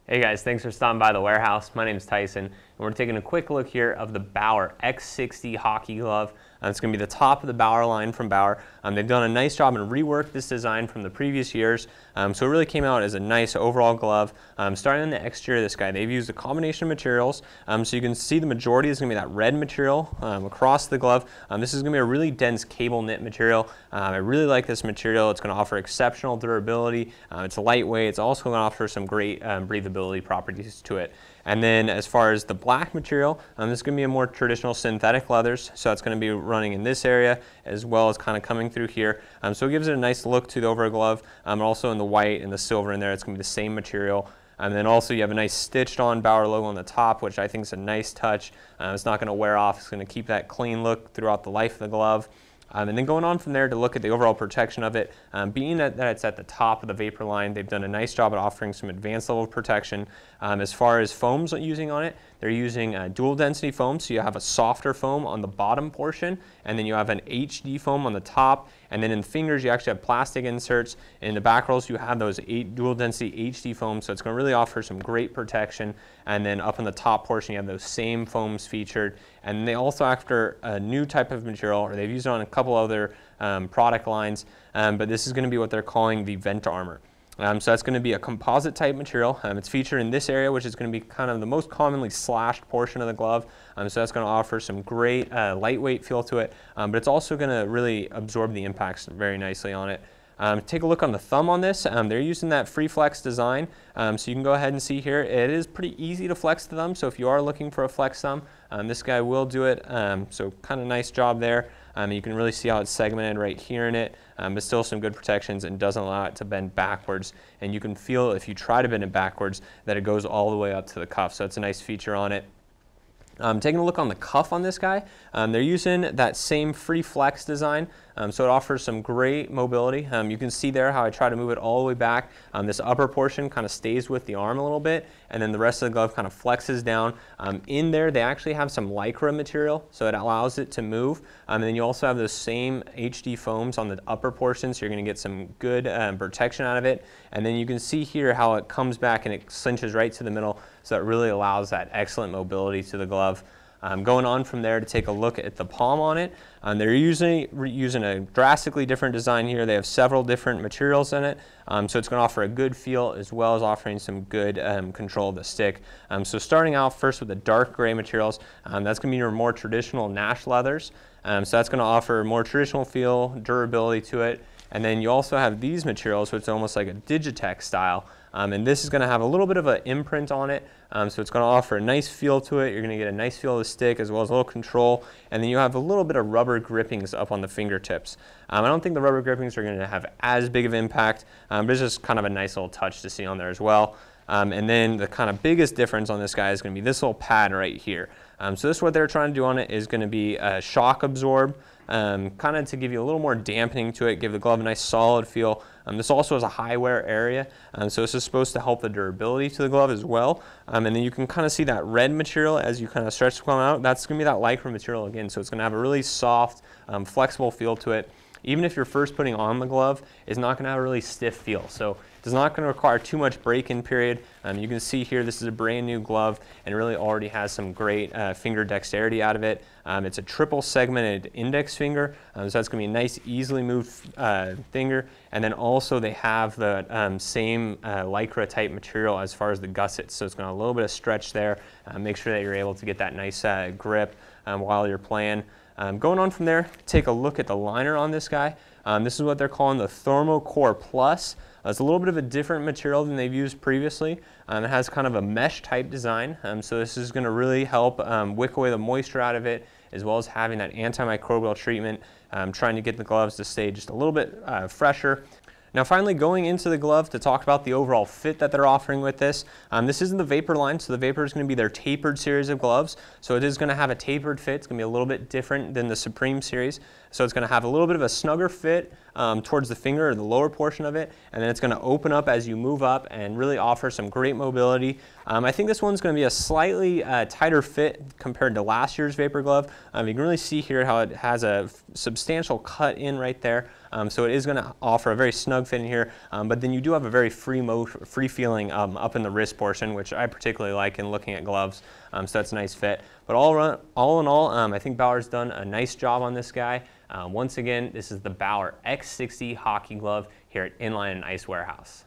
Hey guys, thanks for stopping by the warehouse. My name is Tyson, and we're taking a quick look here of the Bauer X60 hockey glove. It's going to be the top of the Bauer line from Bauer. They've done a nice job and reworked this design from the previous years, so it really came out as a nice overall glove. Starting on the exterior of this guy, they've used a combination of materials, so you can see the majority is going to be that red material across the glove. This is going to be a really dense cable knit material. I really like this material. It's going to offer exceptional durability. It's lightweight. It's also going to offer some great breathability properties to it. And then as far as the black material, this is going to be a more traditional synthetic leathers, so it's going to be running in this area as well as kind of coming through here. So it gives it a nice look to the over glove, and also in the white and the silver in there, it's going to be the same material. And then also you have a nice stitched on Bauer logo on the top, which I think is a nice touch. It's not going to wear off. It's going to keep that clean look throughout the life of the glove. And then going on from there to look at the overall protection of it, being that it's at the top of the vapor line, they've done a nice job at offering some advanced level of protection. As far as foams using on it, they're using dual density foam, so you have a softer foam on the bottom portion, and then you have an HD foam on the top, and then in the fingers you actually have plastic inserts. In the back rolls you have those dual density HD foams, so it's going to really offer some great protection. And then up in the top portion you have those same foams featured, and they also offer a new type of material, or they've used it on a couple other product lines, but this is going to be what they're calling the vent armor. So that's going to be a composite type material. It's featured in this area, which is going to be kind of the most commonly slashed portion of the glove. So that's going to offer some great lightweight feel to it, but it's also going to really absorb the impacts very nicely on it. Take a look on the thumb on this. They're using that free flex design, so you can go ahead and see here it is pretty easy to flex the thumb, so if you are looking for a flex thumb, this guy will do it. So kind of nice job there. You can really see how it's segmented right here in it, but still some good protections and doesn't allow it to bend backwards, and you can feel if you try to bend it backwards that it goes all the way up to the cuff, so it's a nice feature on it. Taking a look on the cuff on this guy, they're using that same free flex design, so it offers some great mobility. You can see there how I try to move it all the way back. This upper portion kind of stays with the arm a little bit, and then the rest of the glove kind of flexes down. In there they actually have some lycra material, so it allows it to move. And then you also have those same HD foams on the upper portion, so you're going to get some good protection out of it. And then you can see here how it comes back and it cinches right to the middle, so it really allows that excellent mobility to the glove. Going on from there to take a look at the palm on it, they're using a drastically different design here. They have several different materials in it, so it's going to offer a good feel as well as offering some good control of the stick. So starting out first with the dark gray materials, that's going to be your more traditional Nash leathers. So that's going to offer more traditional feel, durability to it. And then you also have these materials, which is almost like a Digitech style. And this is going to have a little bit of an imprint on it, so it's going to offer a nice feel to it. You're going to get a nice feel of the stick as well as a little control, and then you have a little bit of rubber grippings up on the fingertips. I don't think the rubber grippings are going to have as big of impact, but it's just kind of a nice little touch to see on there as well. And then the kind of biggest difference on this guy is going to be this little pad right here. So this, what they're trying to do on it is going to be a shock absorb, kind of to give you a little more dampening to it, give the glove a nice solid feel. This also has a high wear area, so this is supposed to help the durability to the glove as well. And then you can kind of see that red material as you kind of stretch the glove out. That's going to be that lycra material again, so it's going to have a really soft, flexible feel to it. Even if you're first putting on the glove, it's not going to have a really stiff feel. So it's not going to require too much break-in period. You can see here this is a brand new glove and it really already has some great finger dexterity out of it. It's a triple segmented index finger, so that's going to be a nice, easily moved finger. And then also they have the same lycra type material as far as the gusset, so it's going to have a little bit of stretch there. Make sure that you're able to get that nice grip while you're playing. Going on from there, take a look at the liner on this guy. This is what they're calling the Thermocore Plus. It's a little bit of a different material than they've used previously. It has kind of a mesh type design, so this is going to really help wick away the moisture out of it, as well as having that antimicrobial treatment, trying to get the gloves to stay just a little bit fresher. Now finally, going into the glove to talk about the overall fit that they're offering with this. This isn't the Vapor line, so the Vapor is going to be their tapered series of gloves. So it is going to have a tapered fit. It's going to be a little bit different than the Supreme series. So it's going to have a little bit of a snugger fit towards the finger or the lower portion of it, and then it's going to open up as you move up and really offer some great mobility. I think this one's going to be a slightly tighter fit compared to last year's Vapor Glove. You can really see here how it has a substantial cut in right there. So it is going to offer a very snug fit in here, but then you do have a very free feeling up in the wrist portion, which I particularly like in looking at gloves. So that's a nice fit. But all in all, I think Bauer's done a nice job on this guy. Once again, this is the Bauer X60 hockey glove here at Inline and Ice Warehouse.